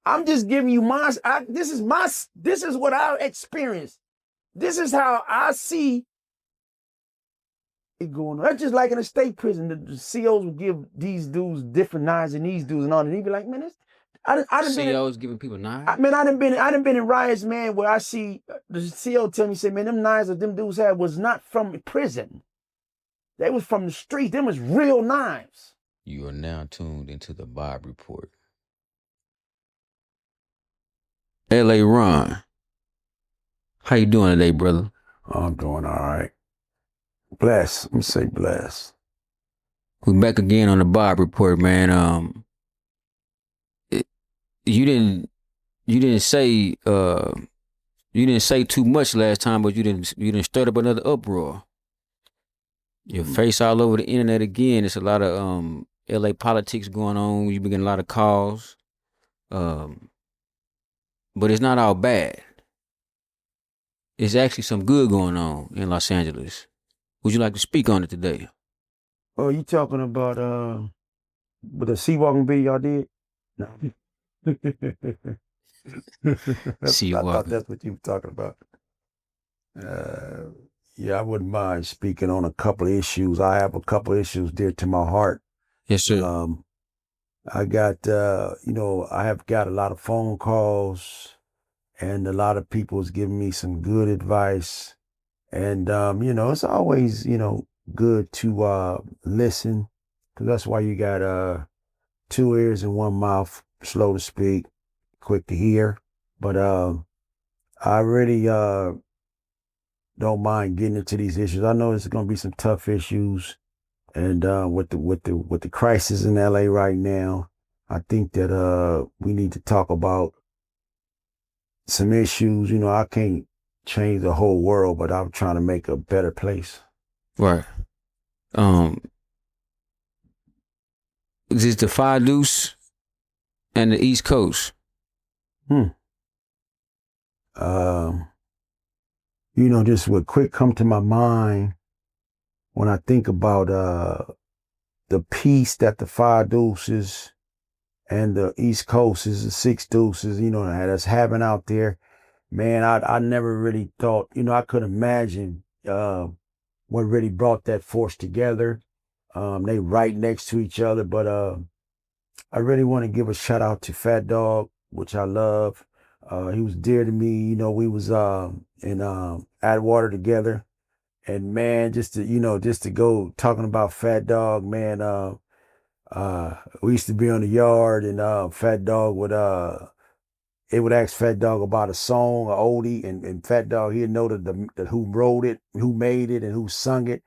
I'm just giving you this is what I experienced. This is how I see it going on. That's just like in a state prison. The COs will give these dudes different knives than these dudes and all that. And he'd be like, man, I done been in, COs giving people knives. I done been in riots, man, where I see the CO tell me, say, man, them knives that them dudes had was not from prison. They was from the street. Them was real knives. You are now tuned into the Bob Report. L.A. Ron, how you doing today, brother? I'm doing all right. Bless. Let me say bless. We back again on the Bob Report, man. You didn't say too much last time, but you didn't stir up another uproar. Your face all over the internet again. It's a lot of LA politics going on. You've been getting a lot of calls. But it's not all bad. It's actually some good going on in Los Angeles. Would you like to speak on it today? Oh, you talking about with the sea walking video y'all did? No. See, I thought that's what you were talking about. Yeah, I wouldn't mind speaking on a couple of issues. I have a couple of issues dear to my heart. Yes, sir. I got, I have got a lot of phone calls and a lot of people is giving me some good advice. And, it's always, good to listen, because that's why you got 2 ears and 1 mouth, slow to speak, quick to hear. But I really don't mind getting into these issues. I know there's going to be some tough issues, and with the crisis in LA right now, I think that we need to talk about some issues. I can't change the whole world, but I'm trying to make a better place. Right. Is it the Five Deuce and the East Coast? Just what quick come to my mind when I think about the peace that the Five Deuces and the East Coast is the Six Deuces, that's having out there. Man, I never really thought, I could imagine what really brought that force together. They right next to each other, but I really want to give a shout out to Fat Dog, which I love. He was dear to me. We was in Atwater together, and man, just to go talking about Fat Dog, man. We used to be on the yard, and Fat Dog would it would ask Fat Dog about a song, a oldie, and Fat Dog, he'd know the who wrote it, who made it, and who sung it.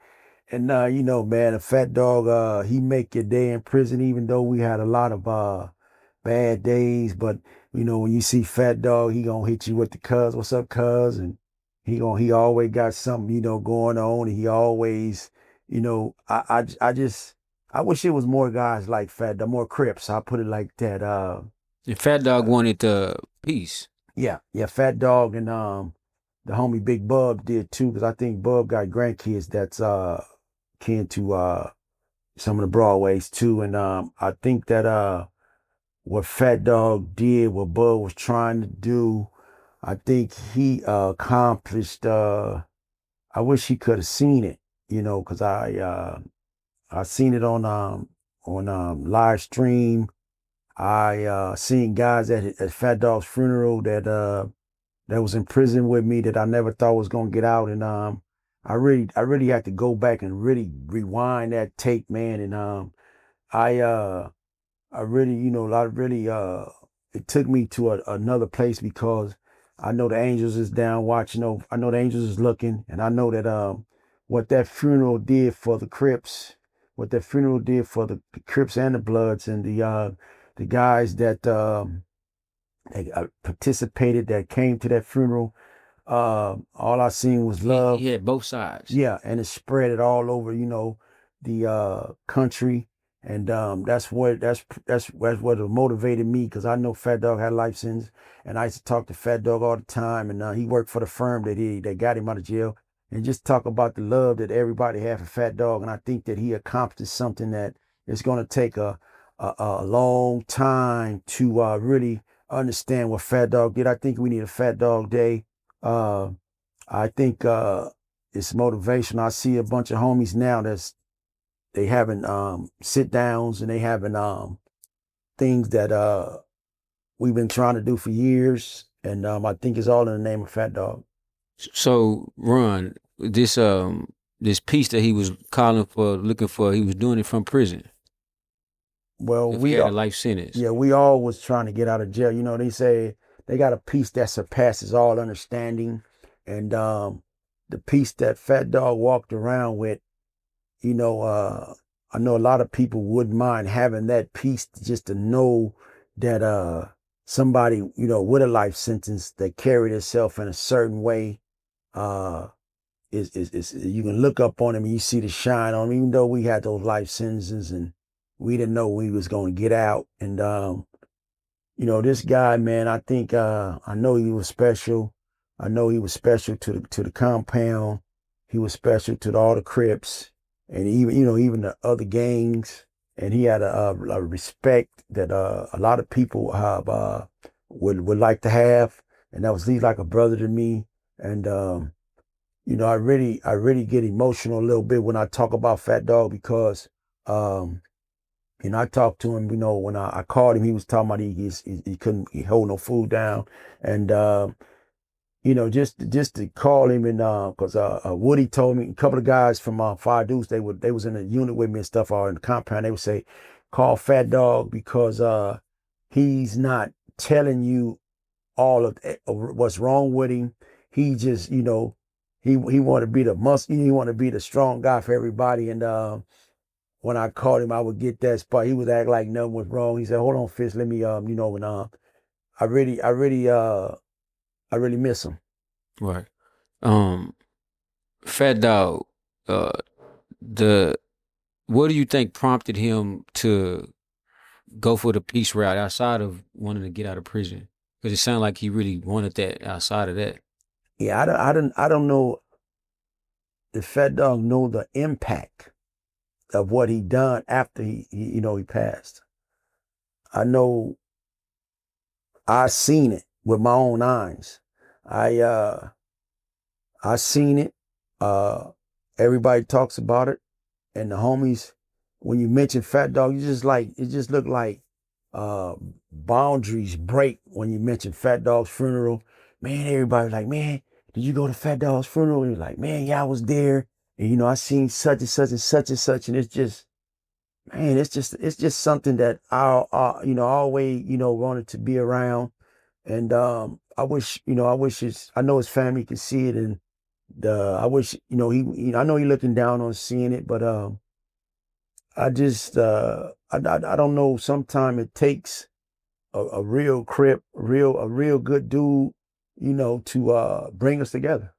And man, a Fat Dog, he make your day in prison, even though we had a lot of bad days. But when you see Fat Dog, he gonna hit you with the cuz, what's up, cuz? And he always got something, going on. And he always, I wish it was more guys like Fat Dog, more Crips. I put it like that. The Fat Dog wanted peace. Yeah, Fat Dog and the homie Big Bub did too, because I think Bub got grandkids that's kin to some of the Broadways too. And I think that what Fat Dog did, what Bub was trying to do, I think he accomplished. I wish he could have seen it, because I seen it on live stream. I seen guys at Fat Dog's funeral that was in prison with me that I never thought was gonna get out, and I really had to go back and really rewind that tape, man, and I really it took me to another place, because I know the angels is down watching over. I know the angels is looking, and I know that what that funeral did for the Crips, what that funeral did for the Crips and the Bloods and the guys that participated, that came to that funeral. All I seen was love. He had both sides. Yeah, and it spread it all over, the country. And that's what motivated me, because I know Fat Dog had a life sentence, and I used to talk to Fat Dog all the time. And he worked for the firm that got him out of jail, and just talk about the love that everybody had for Fat Dog. And I think that he accomplished something that is going to take a long time to really understand what Fat Dog did. I think we need a Fat Dog Day. Uh, I think it's motivational. I see a bunch of homies now they having sit downs and they having things that we've been trying to do for years, and I think it's all in the name of Fat Dog. So, Ron, this piece that he was calling for, looking for, he was doing it from prison. Well, If he we had a life sentence, yeah, we all was trying to get out of jail. You know, they say they got a peace that surpasses all understanding, and the peace that Fat Dog walked around with, you know, I know a lot of people wouldn't mind having that peace just to know that somebody, you know, with a life sentence that carried itself in a certain way, uh is you can look up on him and you see the shine on him, even though we had those life sentences and we didn't know we was going to get out. And you know, this guy, man, I think I know he was special. I know he was special to the compound. He was special to all the Crips and even, you know, even the other gangs. And he had a respect that a lot of people have would like to have. And that was, he's like a brother to me. And you know, I really get emotional a little bit when I talk about Fat Dog because you know, I talked to him, you know, when I called him, he was talking about he couldn't hold no food down. And you know, just to call him and because Woody told me, a couple of guys from Fire Deuce, they was in a unit with me and stuff, or in the compound, they would say, call Fat Dog because he's not telling you all of what's wrong with him. He just, you know, he want to be he want to be the strong guy for everybody. And when I called him, I would get that spot. He would act like nothing was wrong. He said, "Hold on, Fitz, let me you know." And I really miss him. right? Um, Fat Dog, uh, the what do you think prompted him to go for the peace route outside of wanting to get out of prison? Because it sounded like he really wanted that outside of that. Yeah, I don't know if Fat Dog know the impact of what he done after he you know he passed. I know I seen it with my own eyes. I I seen it. Uh, Everybody talks about it, and the homies. When you mention Fat Dog, you just like it. Just looked like uh, boundaries break when you mention Fat Dog's funeral. Man, everybody was like, man, did you go to Fat Dog's funeral? He was like, man, yeah, I was there, and you know, I seen such and such and such and such, and it's just, man, it's just something that you know, I always, you know, wanted to be around. And I wish, you know, I know his family could see it, and I wish, you know, I know he looking down on seeing it, but I just, I don't know. Sometimes it takes a real Crip, a real good dude, you know, to bring us together.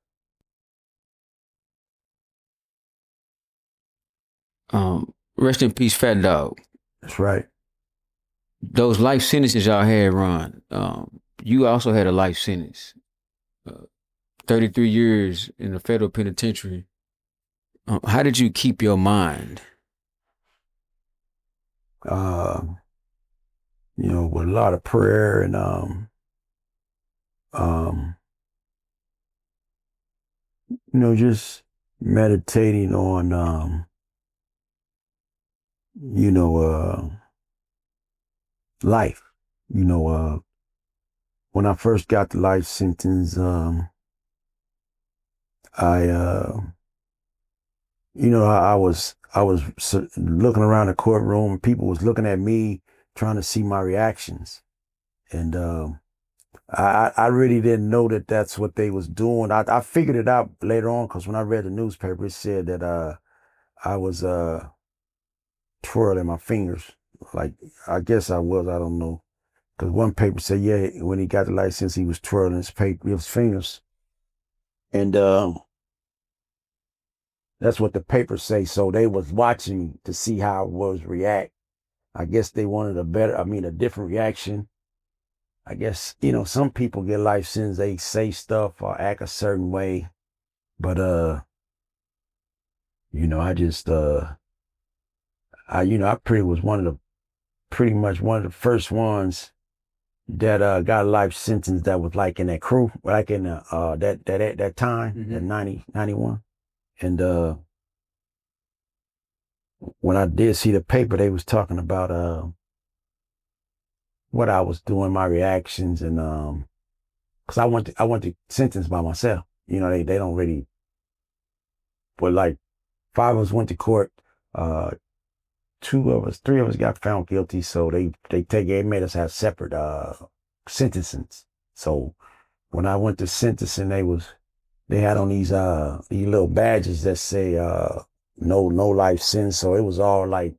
Rest in peace, Fat Dog. That's right. Those life sentences y'all had, Ron. You also had a life sentence. 33 years in the federal penitentiary. How did you keep your mind? Uh, you know, with a lot of prayer and um, you know, just meditating on you know, life. You know, when I first got the life sentence, I you know, I was looking around the courtroom and people was looking at me trying to see my reactions. And I really didn't know that that's what they was doing. I figured it out later on because when I read the newspaper, it said that I was twirling my fingers. Like, I guess I was, I don't know. Because one paper said, yeah, when he got the license, he was twirling his fingers. And that's what the papers say. So they was watching to see how I was react. I guess they wanted a different reaction. I guess, you know, some people get life sentences, they say stuff or act a certain way. But you know, I just I you know, I pretty much one of the first ones that got a life sentence that was like in that crew, like in that time, that 91. And when I did see the paper, they was talking about what I was doing, my reactions, and because I went to sentence by myself. You know, they don't really, but like 5 of us went to court. Uh, 3 of us got found guilty. So they made us have separate sentencing. So when I went to sentencing, they had on these little badges that say no life sentence. So it was all like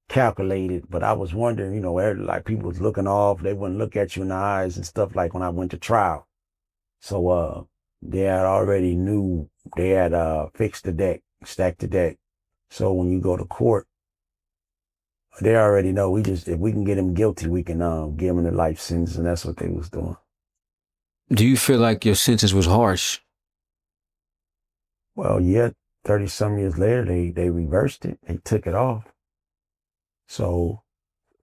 calculated. But I was wondering, you know, like people was looking off, they wouldn't look at you in the eyes and stuff like when I went to trial. So they had already knew they had fixed the deck, stacked the deck. So when you go to court, they already know if we can get him guilty, we can give him the life sentence, and that's what they was doing. Do you feel like your sentence was harsh? Well, yeah, 30 some years later, they reversed it. They took it off. So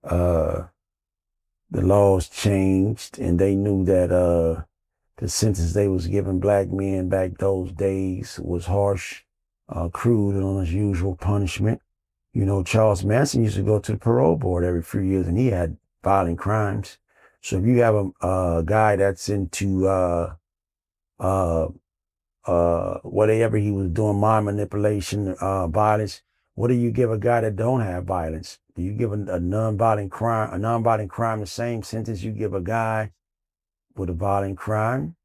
the laws changed, and they knew that the sentence they was giving black men back those days was harsh, crude, and unusual punishment. You know, Charles Manson used to go to the parole board every few years, and he had violent crimes. So if you have a guy that's into whatever he was doing, mind manipulation, violence, what do you give a guy that don't have violence? Do you give a nonviolent crime the same sentence you give a guy with a violent crime?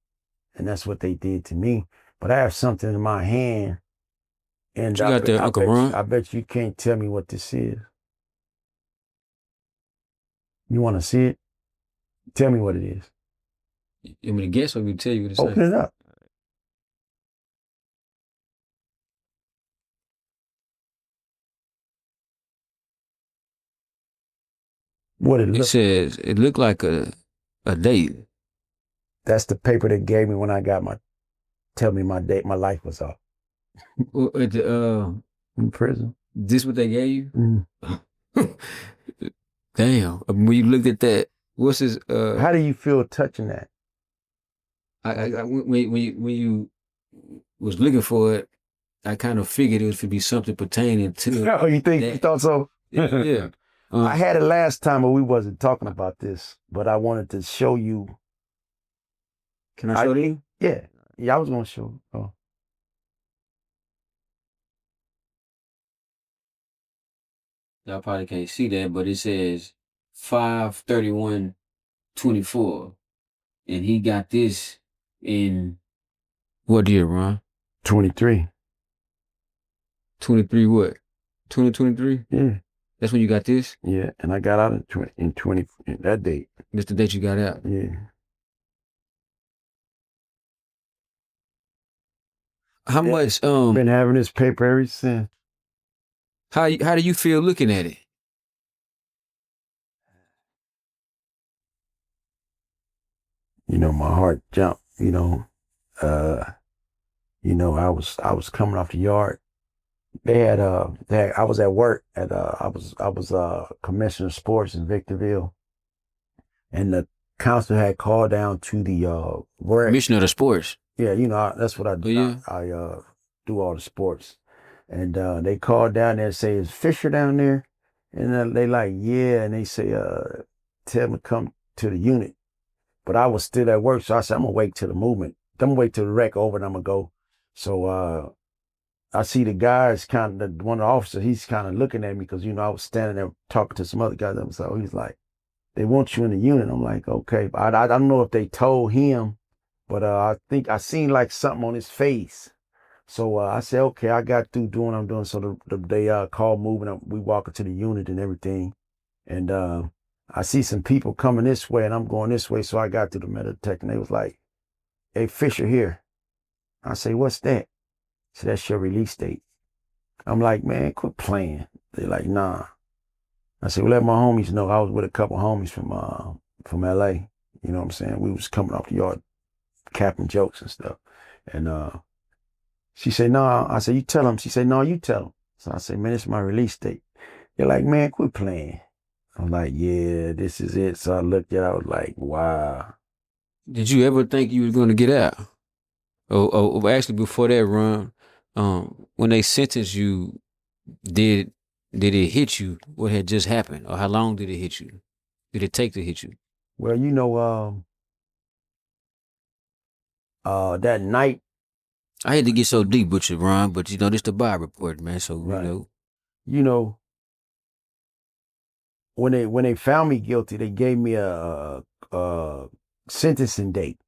And that's what they did to me. But I have something in my hand. And You got there, Uncle Ron? I bet you can't tell me what this is. You want to see it? Tell me what it is. You want me to guess or me to tell you what it Open says? it up. What It says it looked like a date. That's the paper they gave me when I got tell me my date, my life was off. At the In prison. This what they gave you? Damn. When you looked at that, what's his How do you feel touching that? When you was looking for it, I kind of figured it was to be something pertaining to. Oh, you think that. you thought so? Yeah. I had it last time, but we wasn't talking about this. But I wanted to show you. Can I show you? Yeah. Yeah, I was gonna show. Oh. Y'all probably can't see that, but it says 5/31/24. And he got this in what year, Ron? 23. 23 what? 2023? Yeah. That's when you got this? Yeah, and I got out in 20 in that date. That's the date you got out? Yeah. How much been having this paper ever since. How do you feel looking at it? You know, my heart jumped, you know. I was coming off the yard. I was at work I was commissioner of sports in Victorville. And the council had called down to the Commissioner of the sports. Yeah, you know, that's what I do. Oh, yeah? I do all the sports. And they called down there and say, "Is Fisher down there?" And they like, "Yeah." And they say, "Tell him to come to the unit." But I was still at work, so I said, "I'm gonna wait till the movement. I'm gonna wait till the wreck over, and I'm gonna go." So I see the guys one of the officers, he's kind of looking at me because, you know, I was standing there talking to some other guys. So he's like, "They want you in the unit." I'm like, "Okay." But I don't know if they told him, but I think I seen like something on his face. So I said, "Okay," I got through doing what I'm doing. So they called moving. We walk into the unit and everything. And I see some people coming this way and I'm going this way. So I got to the metal detector and they was like, "Hey, Fisher here." I say, "What's that?" So "That's your release date." I'm like, "Man, quit playing." They're like, "Nah." I said, "Well, let my homies know." I was with a couple homies from LA. You know what I'm saying? We was coming off the yard, capping jokes and stuff. And she said, "No." I said, "You tell him." She said, "No, you tell him." So I said, "Man, it's my release date." They're like, "Man, quit playing." I'm like, yeah, this is it. So I looked at it, I was like, wow. Did you ever think you was gonna get out? Or actually before that run, when they sentenced you, did did it hit you what had just happened? Or how long did it hit you? Did it take to hit you? Well, that night, I had to get so deep with you, Ron, but this the Bible report, man. So right, you know, when they found me guilty, they gave me a sentencing date.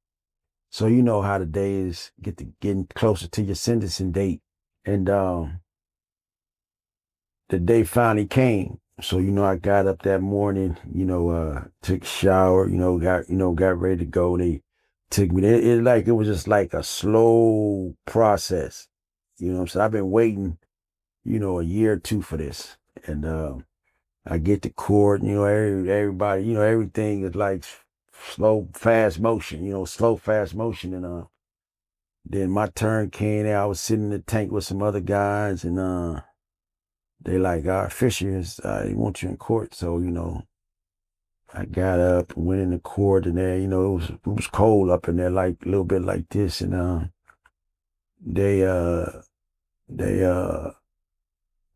So you know how the days getting closer to your sentencing date, and the day finally came. So I got up that morning, took a shower, got ready to go. They took me. It was just like a slow process. You know what I'm saying? I've been waiting, a year or two for this, and I get to court. Everybody, everything is like slow, fast motion. Slow, fast motion, and then my turn came. I was sitting in the tank with some other guys, and they like, Fisher they want you in court. So, I got up and went into court, and there, it was cold up in there, like a little bit like this. And they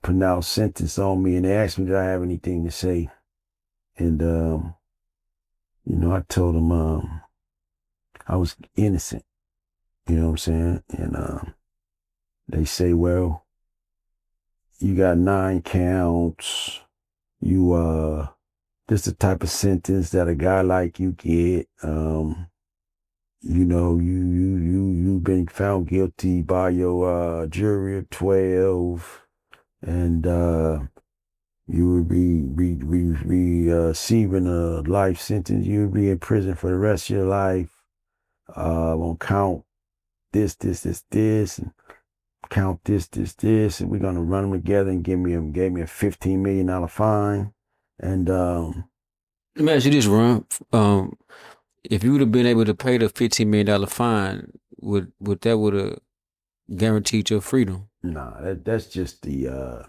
pronounced sentence on me, and they asked me, did I have anything to say? And I told them I was innocent. You know what I'm saying? And they say, well, you got 9 counts. This the type of sentence that a guy like you get. You've been found guilty by your jury of 12, and you will be receiving a life sentence. You'll be in prison for the rest of your life. On count this, and count this, and we're gonna run them together and gave me a $15 million fine. And Let me ask you this, Ron. If you would have been able to pay the $15 million fine, would that would have guaranteed your freedom? nah, that's just the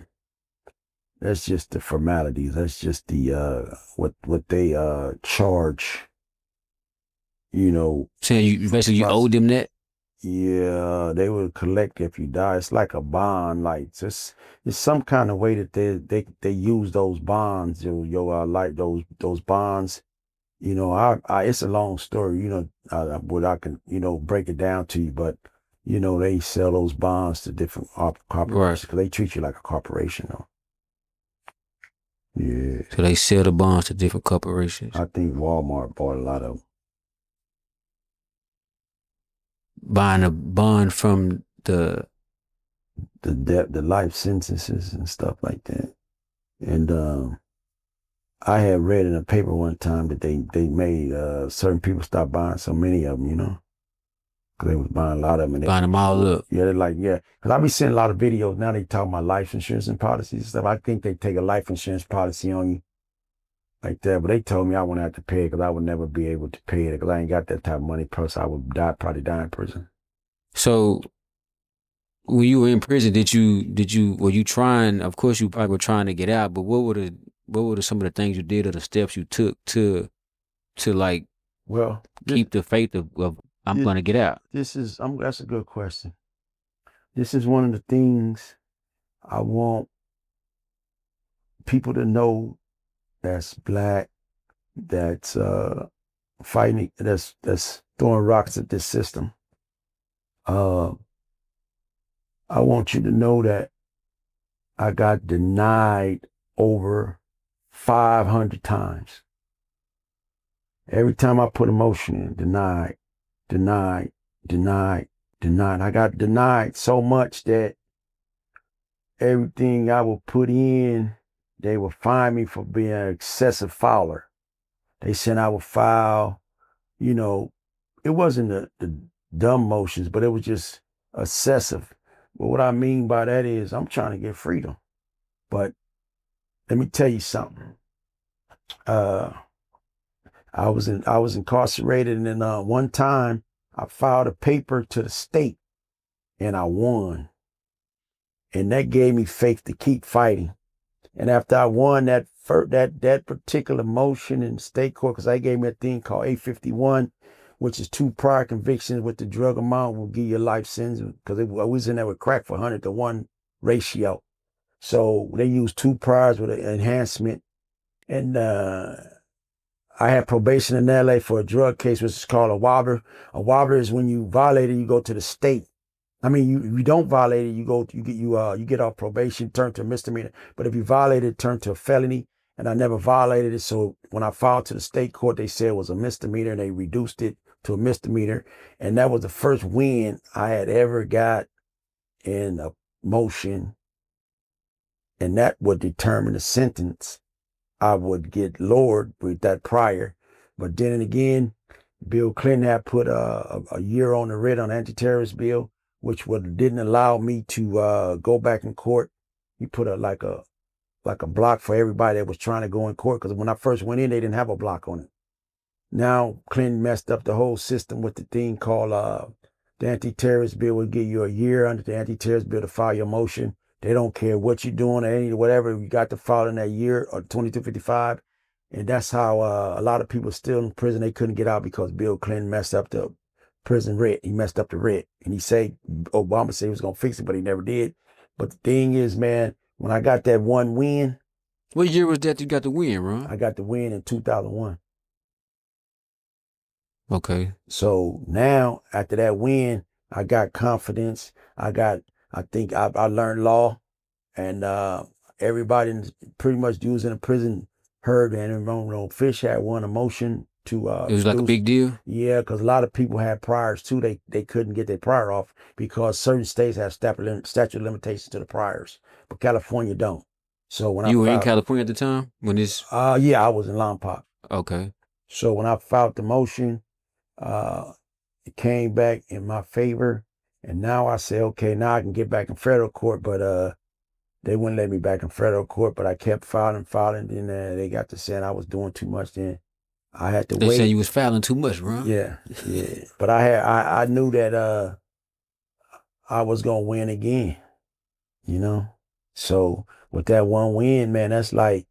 formalities. That's just the what they charge. Saying you basically you owe them that? Yeah, they will collect if you die. It's like a bond, like it's some kind of way that they use those bonds, like those bonds. It's a long story. What I can break it down to you, but they sell those bonds to different corporations because they treat you like a corporation, though. Yeah. So they sell the bonds to different corporations. I think Walmart bought a lot of them. Buying a bond from the debt, the life sentences and stuff like that. And I had read in a paper one time that they made certain people stop buying so many of them, because they was buying a lot of them. Buying them all up. Yeah, they're like, yeah. Because I be seeing a lot of videos now. They talk about life insurance and policies and stuff. I think they take a life insurance policy on you like that. But they told me I wouldn't have to pay it because I would never be able to pay it because I ain't got that type of money. Plus, I would probably die in prison. So when you were in prison, were you trying? Of course, you probably were trying to get out. But what were some of the things you did or the steps you took to like keep the faith of I'm gonna get out? That's a good question. This is one of the things I want people to know that's black, that's fighting, that's throwing rocks at this system. I want you to know that I got denied over 500 times. Every time I put a motion in, denied. I got denied so much that everything I would put in, they would fine me for being an excessive filer. They said I would file, it wasn't the dumb motions, but it was just excessive. But what I mean by that is I'm trying to get freedom. But let me tell you something. I was incarcerated, and then one time I filed a paper to the state and I won. And that gave me faith to keep fighting. And after I won that particular motion in state court, because I gave me a thing called 851, which is 2 prior convictions with the drug amount will give you a life sentence, because I was in there with crack for 100-to-1 ratio. So they used 2 priors with an enhancement. And I had probation in LA for a drug case, which is called a wobbler. A wobbler is when you violate it, you go to the state. I mean, you don't violate it, you get off probation, turn to a misdemeanor. But if you violate it, turn to a felony. And I never violated it. So when I filed to the state court, they said it was a misdemeanor, and they reduced it to a misdemeanor. And that was the first win I had ever got in a motion. And that would determine the sentence I would get lowered with that prior. But then again, Bill Clinton had put a year on the writ on anti-terrorist bill, which didn't allow me to go back in court. He put like a block for everybody that was trying to go in court, because when I first went in, they didn't have a block on it. Now Clinton messed up the whole system with the thing called the anti-terrorist bill would give you a year under the anti-terrorist bill to file your motion. They don't care what you're doing or any whatever. You got to file in that year or 2255. And that's how a lot of people still in prison. They couldn't get out because Bill Clinton messed up the prison writ. He messed up the writ. And Obama said he was going to fix it, but he never did. But the thing is, man, when I got that one win. What year was that you got the win, Ron? I got the win in 2001. Okay. So now, after that win, I got confidence. I think I learned law, and everybody pretty much dudes in the prison heard, and Fish had won a motion to it was like a big deal? Yeah, because a lot of people had priors too. They couldn't get their prior off because certain states have statute of limitations to the priors, but California don't. So when you were in California at the time when this? Yeah, I was in Lompoc. Okay. So when I filed the motion, it came back in my favor. And now I say, okay, now I can get back in federal court, but they wouldn't let me back in federal court. But I kept filing. Then they got to saying I was doing too much. Then I had to wait. They said you was filing too much, bro. Yeah. But I knew that I was gonna win again. So with that one win, man, that's like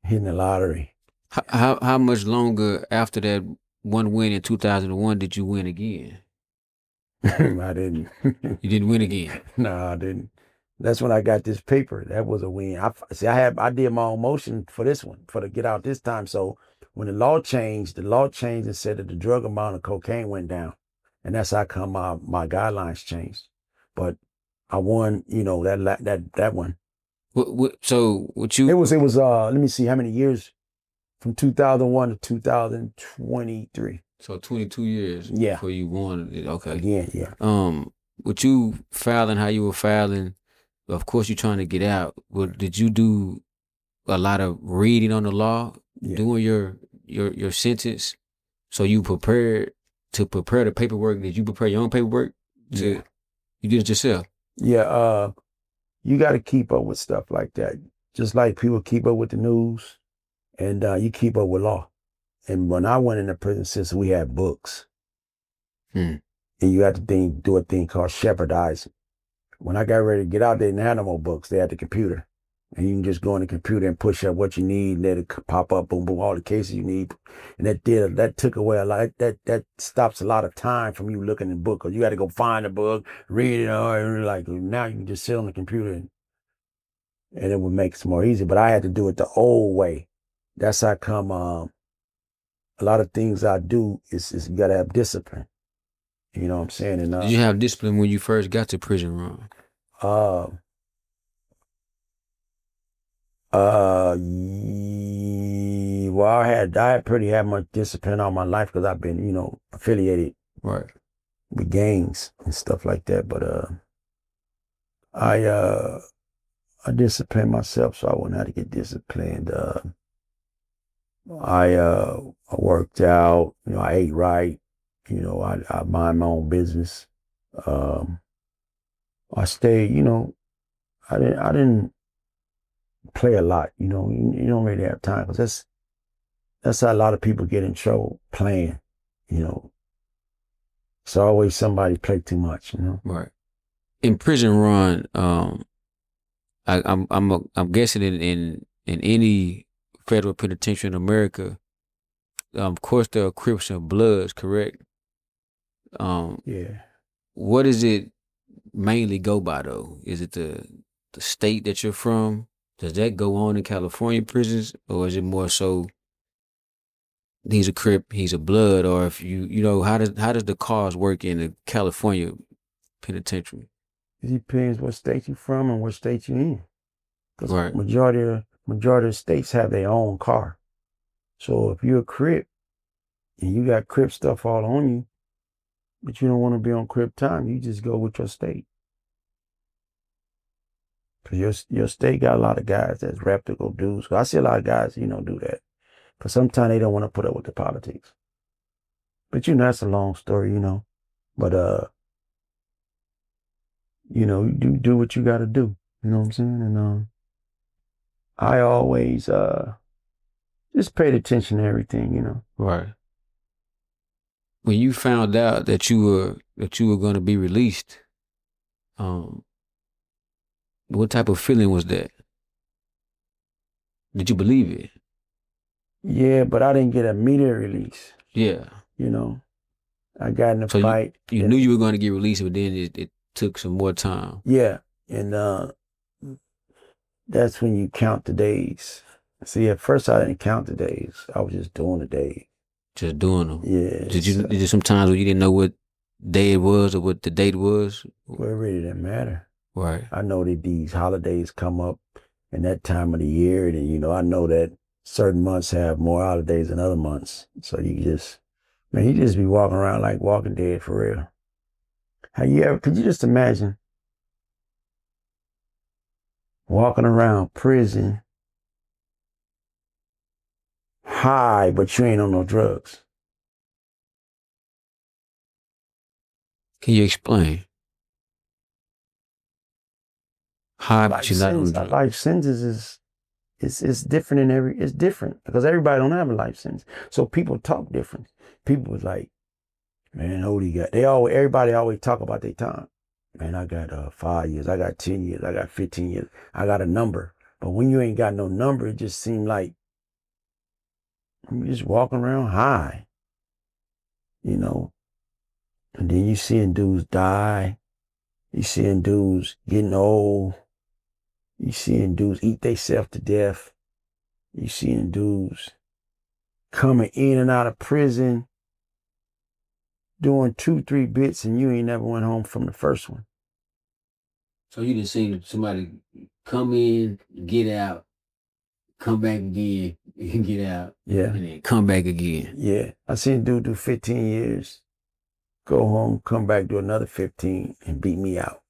hitting the lottery. How much longer after that one win in 2001 did you win again? I didn't. You didn't win again? No, I didn't. That's when I got this paper. That was a win. I did my own motion for this one, for to get out this time. So when the law changed and said that the drug amount of cocaine went down. And that's how come my guidelines changed. But I won, that one. It was let me see how many years, from 2001 to 2023. So 22 years before you won it. Okay. Again, yeah. With you filing how you were filing, of course you're trying to get out. Did you do a lot of reading on the law during your sentence? So you prepared to prepare the paperwork? Did you prepare your own paperwork? You did it yourself? Yeah, you got to keep up with stuff like that. Just like people keep up with the news, and you keep up with law. And when I went in the prison system, we had books. And you had to do a thing called shepherdizing. When I got ready to get out, they didn't have no more books. They had the computer. And you can just go on the computer and push up what you need, and let it pop up, boom, boom, all the cases you need. And that took away a lot. That stops a lot of time from you looking in the book, because you got to go find the book, read it, and like now you can just sit on the computer and it would make it more easy. But I had to do it the old way. That's how come a lot of things I do is you got to have discipline. You know what I'm saying? And did you have discipline when you first got to prison, Ron? Well, I had pretty much discipline all my life, because I've been, affiliated with gangs and stuff like that. But I disciplined myself so I wouldn't have to get disciplined. I worked out, I ate right, I mind my own business. I stayed, I didn't play a lot, you don't really have time, because that's how a lot of people get in trouble, playing, It's always somebody play too much, Right. In prison, Ron, I'm guessing in any federal penitentiary in America, of course there are Crips and Bloods, correct? Um, Yeah. what does it mainly go by though? Is it the state that you're from? Does that go on in California prisons, or is it more so he's a Crip, he's a Blood, or if you know how does the cause work in the California penitentiary? It depends what state you from and what state you in. Because Right. majority of states have their own car. So if you're a Crip and you got Crip stuff all on you, but you don't want to be on Crip time, you just go with your state. Because your state got a lot of guys that's reputable dudes. I see a lot of guys, do that. Because sometimes they don't want to put up with the politics. But that's a long story. But you do what you gotta do. You know what I'm saying? And I always just paid attention to everything. Right. When you found out that you were going to be released, um, what type of feeling was that? Did you believe it? Yeah, but I didn't get an immediate release. Yeah. You know, I got in a So you, fight. you knew you were going to get released, but then it took some more time. Yeah, and that's when you count the days. See, at first I didn't count the days. I was just doing the days. Just doing them. Yeah. Did you sometimes where you didn't know what day it was or what the date was? Well, it really didn't matter. Right. I know that these holidays come up in that time of the year, and I know that certain months have more holidays than other months. So you just be walking around like Walking Dead for real. Could you just imagine walking around prison high, but you ain't on no drugs? Can you explain? High, but you're not on drugs. Life sentences is different it's different because everybody don't have a life sentence. So people talk different. People was like, man, how old you got? Everybody always talk about their time. Man, I got 5 years, I got 10 years, I got 15 years, I got a number. But when you ain't got no number, it just seemed like you're just walking around high, And then you seeing dudes die. You seeing dudes getting old. You seeing dudes eat themselves to death. You seeing dudes coming in and out of prison, doing 2-3 bits, and you ain't never went home from the first one. So you didn't see somebody come in, get out, come back again, get out, Yeah. and then come back again. Yeah. I seen a dude do 15 years, go home, come back, do another 15, and beat me out.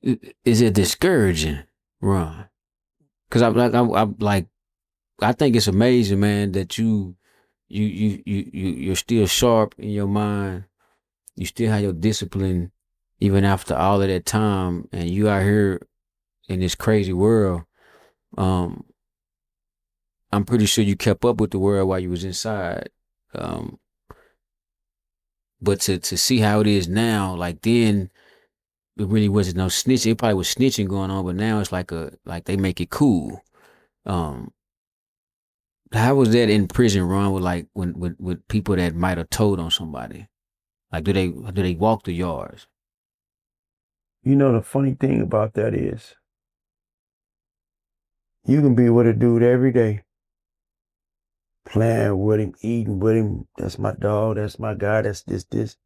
Is it discouraging, Ron? Because I think it's amazing, man, that you're still sharp in your mind. You still have your discipline even after all of that time, and you out here in this crazy world. I'm pretty sure you kept up with the world while you was inside. But to see how it is now, like then it really wasn't no snitching. It probably was snitching going on, but now it's like they make it cool. How was that in prison, Ron? With people that might have told on somebody? Like do they walk the yards? The funny thing about that is you can be with a dude every day, playing with him, eating with him. That's my dog. That's my guy. That's this.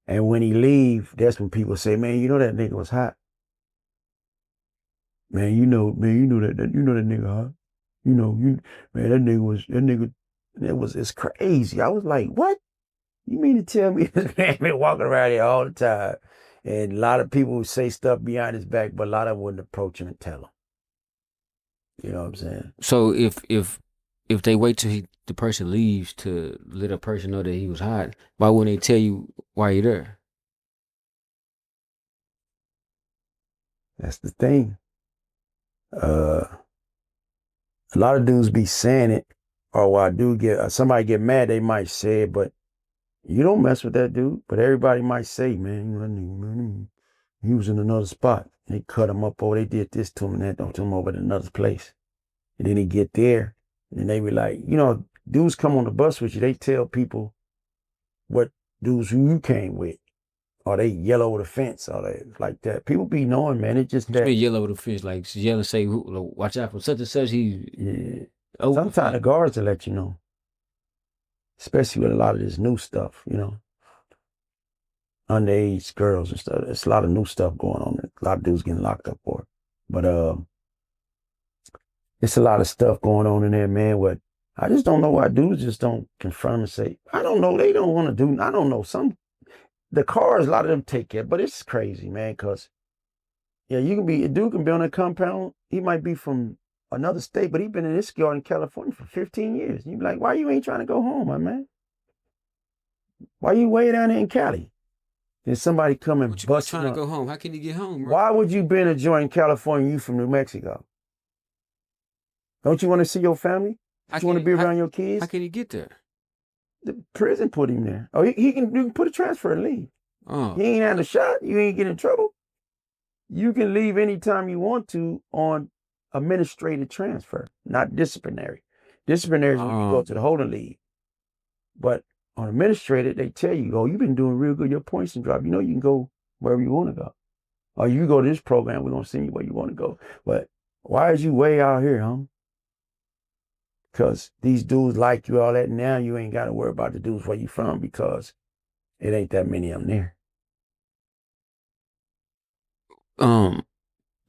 And when he leave, that's when people say, man, that nigga was hot. Man, you know that nigga hot. Man, it's crazy. I was like, what? You mean to tell me this man been walking around here all the time? And a lot of people would say stuff behind his back, but a lot of them wouldn't approach him and tell him. You know what I'm saying? So if they wait till the person leaves to let a person know that he was hot, why wouldn't they tell you why you're there? That's the thing. A lot of dudes be saying it, or when I do somebody get mad, they might say it, but you don't mess with that dude. But everybody might say, man, He was in another spot. They cut him up. Oh, they did this to him and that to him over at another place. And then he get there, and they be like, dudes come on the bus with you. They tell people what dudes who you came with, or they yell over the fence, or they like that. People be knowing, man. It just What you that. mean yell over the fence? Like yell and say, watch out for such and such. Yeah. Over the Sometimes the fence. guards will let you know, especially with a lot of this new stuff. Underage girls and stuff. There's a lot of new stuff going on. A lot of dudes getting locked up for it. But it's a lot of stuff going on in there, man. What I just don't know why dudes just don't confront them and say, I don't know. They don't want to do. I don't know. The cars, a lot of them take care, but it's crazy, man. Cause yeah, a dude can be on a compound. He might be from another state, but he been in this yard in California for 15 years. You be like, why you ain't trying to go home, my man? Why you way down there in Cali? Then somebody come and What you bust trying to go home? How can you get home, bro? Why would you be in a joint in California? You from New Mexico? Don't you want to see your family? Don't you want to be around your kids? How can he get there? The prison put him there. Oh, you can put a transfer and leave. Oh, He ain't had a shot. You ain't get in trouble. You can leave anytime you want to on administrative transfer, not disciplinary. Disciplinary is when you go to the holding league. But on administrative, they tell you, oh, you've been doing real good. Your points and drop. You can go wherever you want to go. Or you go to this program, we're going to send you where you want to go. But why is you way out here, huh? Because these dudes like you, all that. Now you ain't got to worry about the dudes where you from because it ain't that many of them there.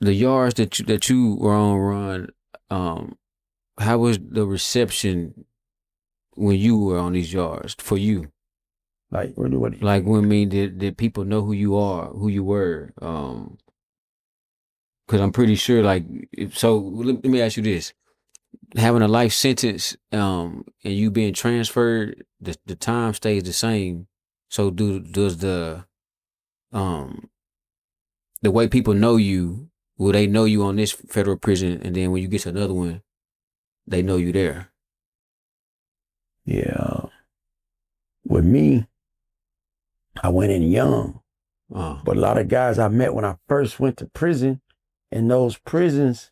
The yards that you were on, Ron, how was the reception when you were on these yards for you? Like, what do you Like, did people know who you are, who you were? Because I'm pretty sure, like, let me ask you this: having a life sentence, and you being transferred, the time stays the same. So does um the way people know you, will they know you on this federal prison, and then when you get to another one, they know you there? Yeah. With me, I went in young. But a lot of guys I met when I first went to prison, in those prisons,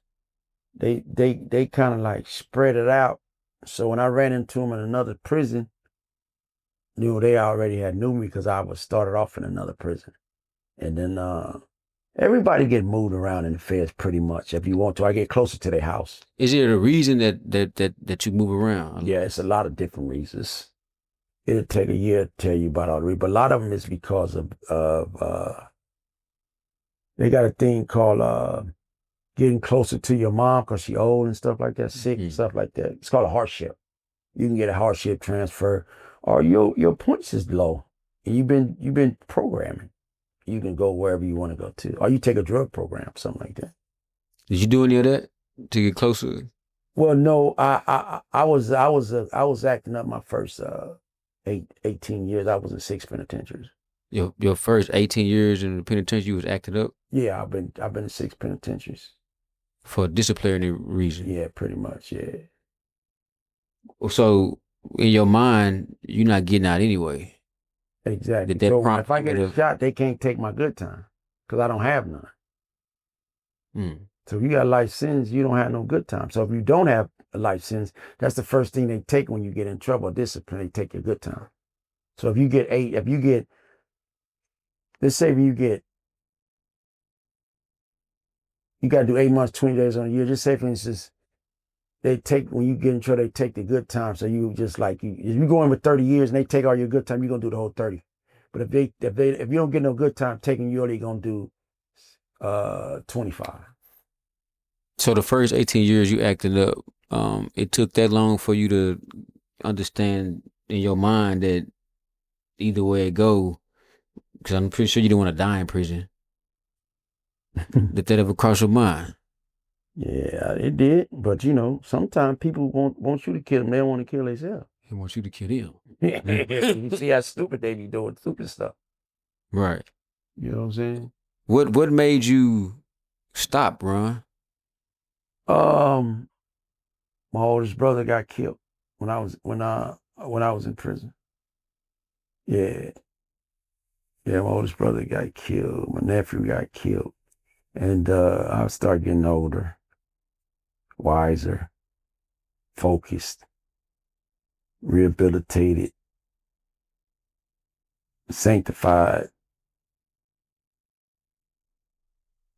they kind of like spread it out. So when I ran into them in another prison, they already had knew me because I was started off in another prison. And then everybody get moved around in the feds pretty much. If you want to, I get closer to their house. Is there a reason that you move around? Yeah, it's a lot of different reasons. It'll take a year to tell you about all the reasons, but a lot of them is because of they got a thing called getting closer to your mom because she old and stuff like that, sick and stuff like that. It's called a hardship. You can get a hardship transfer, or your points is low, and you've been programming. You can go wherever you want to go to, or you take a drug program, something like that. Did you do any of that to get closer? Well, no, I was acting up my first 18 years. I was in 6 penitentiaries. Your first 18 years in the penitentiary, you was acting up? Yeah, I've been in 6 penitentiaries. For disciplinary reason? Yeah, pretty much, yeah. So in your mind, you're not getting out anyway. Exactly. So if I get a shot, they can't take my good time because I don't have none. So if you got a life sentence, you don't have no good time. So if you don't have a life sentence, that's the first thing they take when you get in trouble, discipline. They take your good time. So if you get let's say you got to do 8 months, 20 days on a year. Just say, for instance, when you get in trouble, they take the good time. So you just like, if you go in with 30 years and they take all your good time, you're going to do the whole 30. But if you don't get no good time taken, you're only going to do 25. So the first 18 years you acted up, it took that long for you to understand in your mind that either way it go, because I'm pretty sure you didn't want to die in prison. Did that ever cross your mind? Yeah, it did. But sometimes people want you to kill them. They don't want to kill themselves. They want you to kill them. You see how stupid they be doing stupid stuff. Right. You know what I'm saying? What made you stop, Ron? My oldest brother got killed when I was in prison. Yeah. Yeah, my oldest brother got killed. My nephew got killed. And I started getting older, wiser, focused, rehabilitated, sanctified.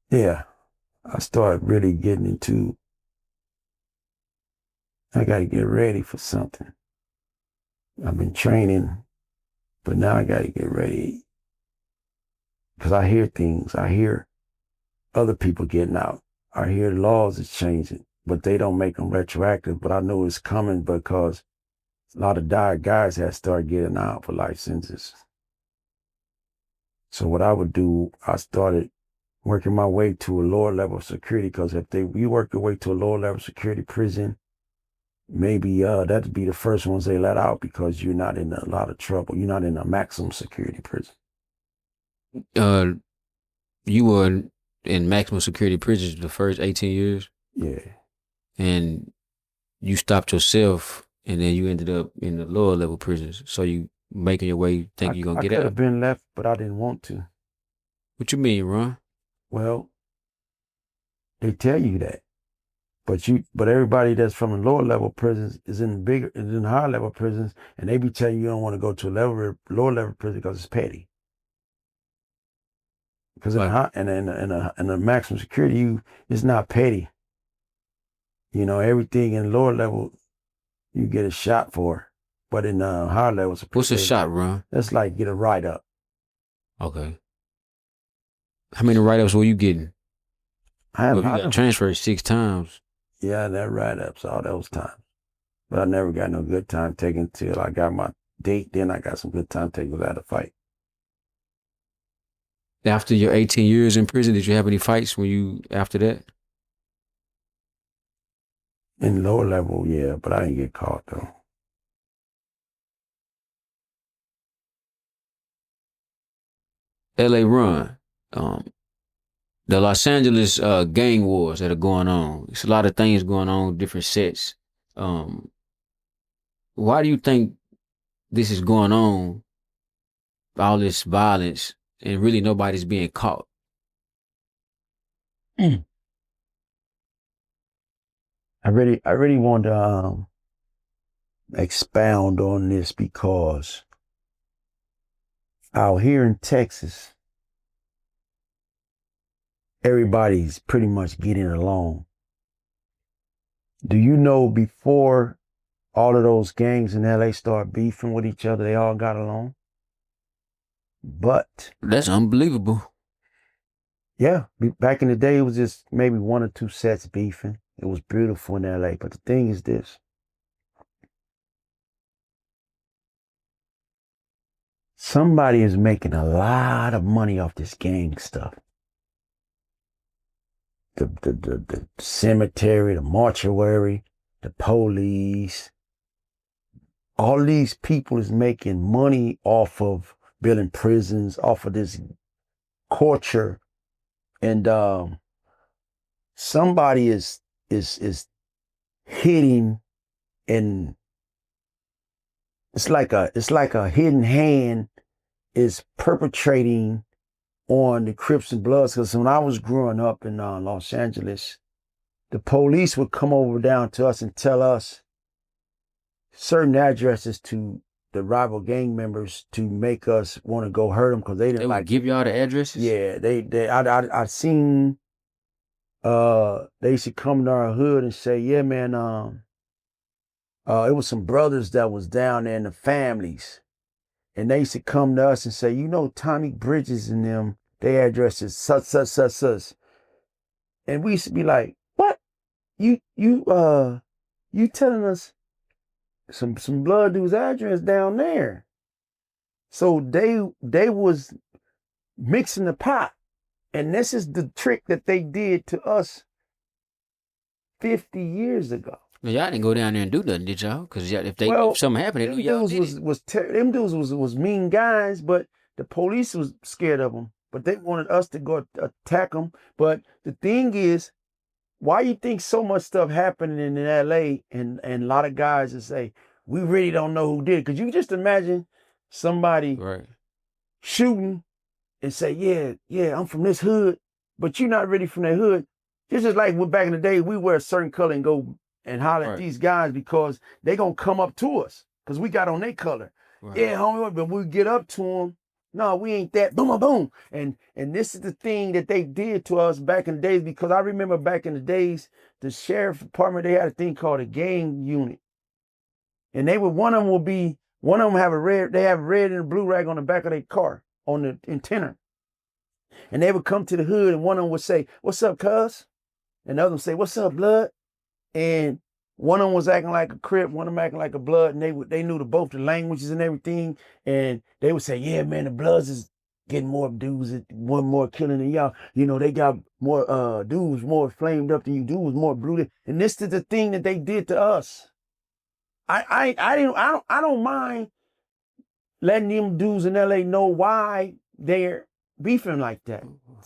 Yeah, I started really getting into, I got to get ready for something. I've been training, but now I got to get ready because I hear things. I hear other people getting out. I hear laws is changing, but they don't make them retroactive. But I know it's coming because a lot of died guys have started getting out for life sentences. So what I would do, I started working my way to a lower level of security because if you work your way to a lower level of security prison, maybe that'd be the first ones they let out because you're not in a lot of trouble. You're not in a maximum security prison. Uh, you were in maximum security prisons the first 18 years, Yeah. and you stopped yourself, and then you ended up in the lower level prisons. So you making your way, think you're gonna I get could have out. been left, but I didn't want to. What you mean, Ron? Well, they tell you that. But everybody that's from the lower level prisons is in higher level prisons, and they be telling you don't want to go to a lower level prison because it's petty. Because in Like, a maximum security, it's not petty. You know, everything in lower level you get a shot for, but in higher levels, what's a shot, Ron? that's like get a write up. Okay. How many write-ups were you getting? I had Well, a if you lot got of transferred 6 times, yeah, that write ups all those times, but I never got no good time taken till I got my date. Then I got some good time taken without a fight. after your 18 years in prison, did you have any fights when you after that? In lower level, yeah, but I didn't get caught though. LA Run, um, the Los Angeles gang wars that are going on. It's a lot of things going on, different sets. Um, why do you think this is going on? All this violence, and really nobody's being caught. Mm. I really want to expound on this because out here in Texas, everybody's pretty much getting along. Do you know before all of those gangs in LA start beefing with each other, they all got along? But That's unbelievable. yeah, back in the day, it was just maybe one or two sets beefing. It was beautiful in LA. But the thing is this. Somebody is making a lot of money off this gang stuff. The cemetery, the mortuary, the police. All these people is making money off of building prisons, off of this culture. And somebody is hitting, and it's like a hidden hand is perpetrating on the Crips and Bloods. Because when I was growing up in Los Angeles, the police would come over down to us and tell us certain addresses to the rival gang members to make us want to go hurt them because they They didn't would like. give y'all the addresses. Yeah, I seen they used to come to our hood and say, yeah, man, it was some brothers that was down there in the families. And they used to come to us and say, you know, Tommy Bridges and them, their addresses, such, such, such, such. And we used to be like, what? You telling us some blood dude's address down there. So they was mixing the pot. And this is the trick that they did to us 50 years ago. Now, y'all didn't go down there and do nothing, did y'all? Because if Well, something happened, they knew y'all did it. them dudes was mean guys, but the police was scared of them. But they wanted us to go attack them. But the thing is, why you think so much stuff happening in LA and a lot of guys that say, we really don't know who did it? Because you just imagine somebody Right. shooting and say, yeah, I'm from this hood, but you're not really from that hood. It's just like when back in the day, we wear a certain color and go and holler at these guys because they gonna come up to us because we got on their color. Right. Yeah, homie, but we get up to them. No, we ain't that. Boom, boom, boom. And this is the thing that they did to us back in the days, because I remember back in the days, the sheriff department, they had a thing called a gang unit. And they would, one of them have a red and a blue rag on the back of their car on the antenna. And they would come to the hood and one of them would say, "What's up, cuz?" And the other one say, "What's up, blood?" And one of them was acting like a Crip, one of them acting like a blood, and they knew both the languages and everything. And they would say, "Yeah, man, the Bloods is getting more dudes, one more killing than y'all. You know, they got more dudes more flamed up than you. Dudes more brutal." And this is the thing that they did to us. I don't mind letting them dudes in LA know why they're beefing like that.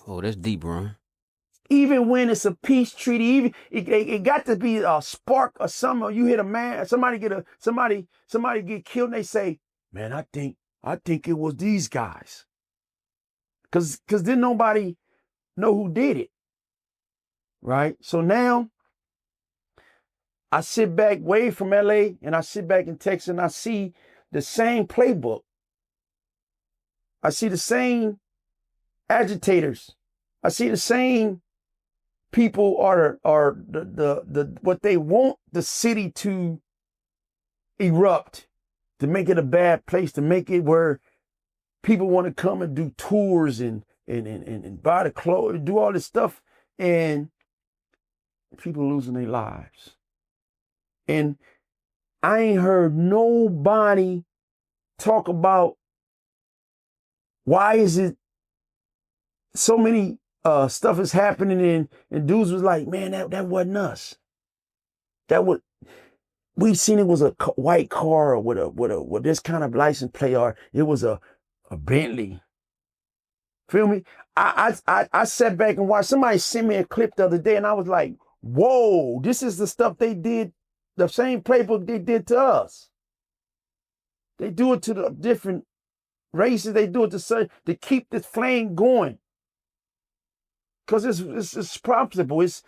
Oh, that's deep, bro. Even when it's a peace treaty, even it got to be a spark or something. You hit a man, somebody get killed, and they say, "Man, I think it was these guys," because then nobody know who did it, right? So now I sit back way from LA, and I sit back in Texas, and I see the same playbook. I see the same agitators. I see the same people are the what they want the city to erupt, to make it a bad place, to make it where people want to come and do tours and buy the clothes, do all this stuff, and people losing their lives. And I ain't heard nobody talk about why is it so many stuff is happening, and dudes was like, "Man, that wasn't us. We seen it was a white car with this kind of license plate, or it was a Bentley." Feel me? I sat back and watched. Somebody sent me a clip the other day, and I was like, "Whoa, this is the stuff they did, the same playbook they did to us. They do it to the different races. They do it to keep this flame going." Because it's profitable. It's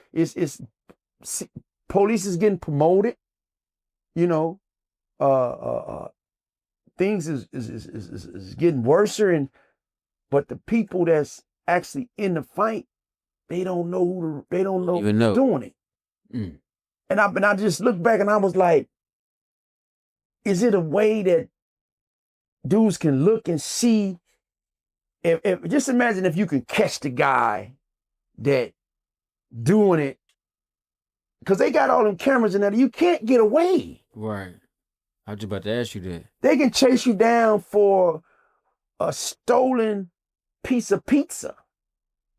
police is getting promoted. You know, things is getting worse, but the people that's actually in the fight, they don't know who's doing it. Mm. And I just looked back and I was like, is it a way that dudes can look and see? If just imagine if you could catch the guy that doing it, because they got all them cameras in there. You can't get away. Right. I was just about to ask you that. They can chase you down for a stolen piece of pizza.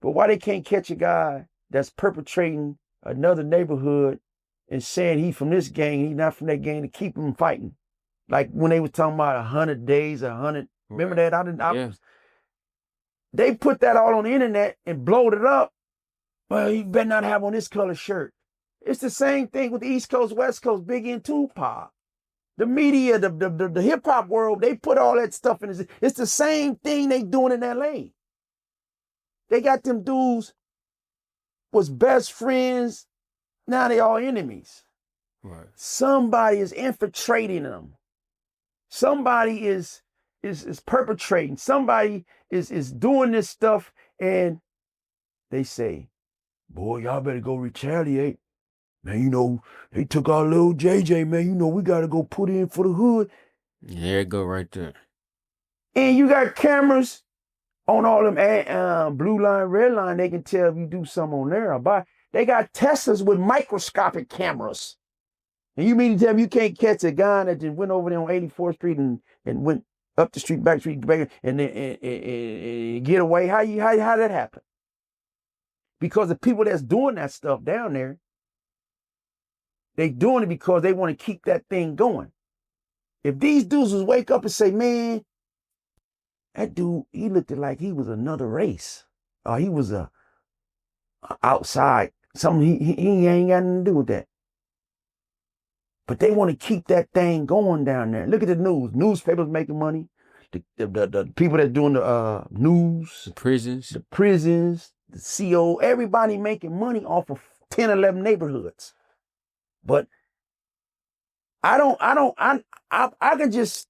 But why they can't catch a guy that's perpetrating another neighborhood and saying he from this gang, he not from that gang, to keep him fighting? Like when they were talking about 100 days, 100. Remember that? They put that all on the internet and blowed it up. Well, you better not have on this color shirt. It's the same thing with the East Coast, West Coast, Biggie and Tupac. The media, the hip hop world, they put all that stuff in. It's the same thing they doing in LA. They got them dudes was best friends. Now they all enemies. Right. Somebody is infiltrating them. Somebody is perpetrating. Somebody is doing this stuff, and they say, "Boy, y'all better go retaliate. Man, you know, they took our little JJ, man. You know, we got to go put in for the hood." There it go right there. And you got cameras on all them blue line, red line. They can tell if you do something on there. They got Teslas with microscopic cameras. And you mean to tell me you can't catch a guy that just went over there on 84th Street and went up the street, back street, back, and then and get away? How that happen? Because the people that's doing that stuff down there, they doing it because they want to keep that thing going. If these dudes was wake up and say, "Man, that dude, he looked like he was another race, or he was a outside, something he ain't got nothing to do with that." But they want to keep that thing going down there. Look at the news. Newspapers making money. the people that doing the news, The prisons. the prisons, the CO, everybody making money off of 10, 11 neighborhoods. But I can just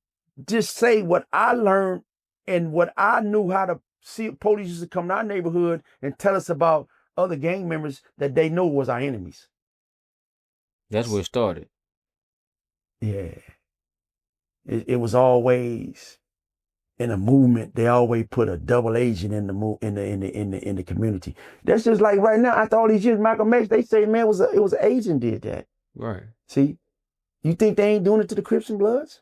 say what I learned and what I knew how to see. Police used to come to our neighborhood and tell us about other gang members that they know was our enemies. That's where it started. Yeah. It was always in a movement. They always put a double agent in the community. That's just like right now. After all these years, Malcolm X, they say, man, it was an agent did that. Right. See, you think they ain't doing it to the Crips and Bloods?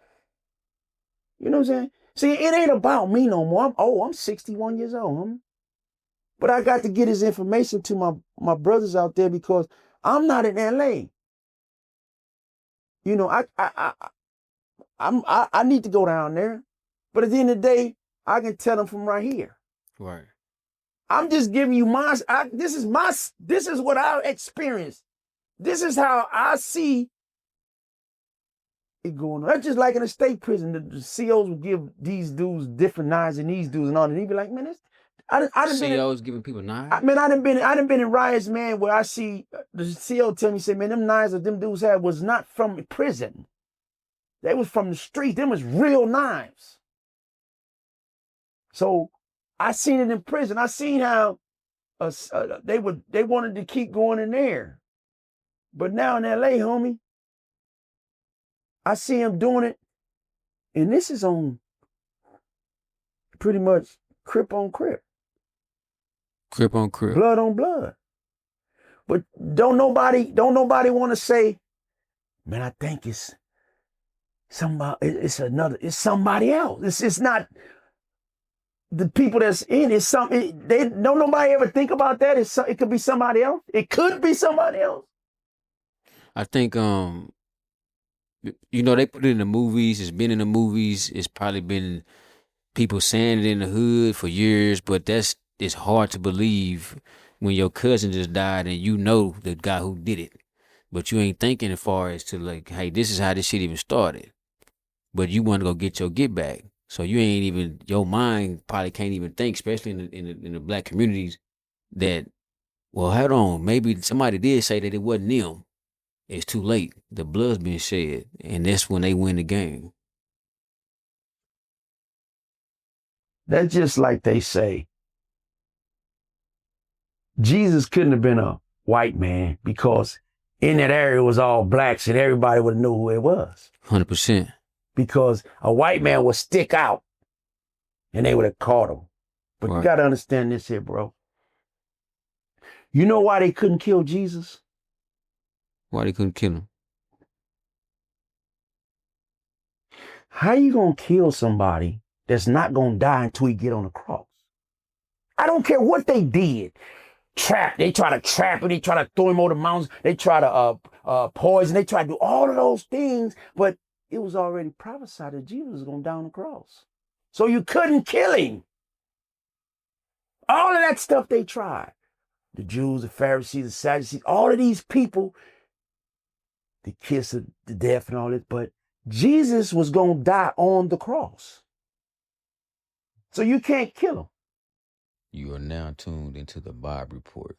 You know what I'm saying? See, it ain't about me no more. I'm 61 years old, homie. But I got to get his information to my brothers out there because I'm not in LA. You know, I need to go down there. But at the end of the day, I can tell them from right here. Right. I'm just giving you this is what I experienced. This is how I see it going on. That's just like in a state prison. The COs will give these dudes different knives and these dudes and all, and he'd be like, man, I done COs giving people knives? I done been in riots, man, where I see the CO tell me, say, man, them knives that them dudes had was not from prison. They was from the street. Them was real knives. So I seen it in prison. I seen how they wanted to keep going in there. But now in LA, homie, I see him doing it. And this is on pretty much Crip on Crip. Crip on Crip. Blood on blood. But don't nobody want to say, man, I think it's somebody else. It's not the people that's in it. They don't nobody ever think about that. It could be somebody else. It could be somebody else. I think they put it in the movies. It's been in the movies. It's probably been people saying it in the hood for years, but it's hard to believe when your cousin just died and you know the guy who did it, but you ain't thinking as far as to like, hey, this is how this shit even started. But you want to go get your get back, so you ain't even, your mind probably can't even think, especially in the black communities, that, well, hold on, maybe somebody did say that it wasn't them. It's too late. The blood's been shed, and that's when they win the game. That's just like they say, Jesus couldn't have been a white man because in that area it was all blacks and everybody would know who it was. 100%. Because a white man would stick out and they would have caught him. But You got to understand this here, bro. You know why they couldn't kill Jesus? Why they couldn't kill him? How you going to kill somebody that's not going to die until he get on the cross? I don't care what they did. They try to trap him. They try to throw him over the mountains. They try to poison. They try to do all of those things. But it was already prophesied that Jesus was going to die on the cross. So you couldn't kill him. All of that stuff they tried. The Jews, the Pharisees, the Sadducees, all of these people, the kiss of the death and all this, but Jesus was going to die on the cross. So you can't kill him. You are now tuned into the Bob Report.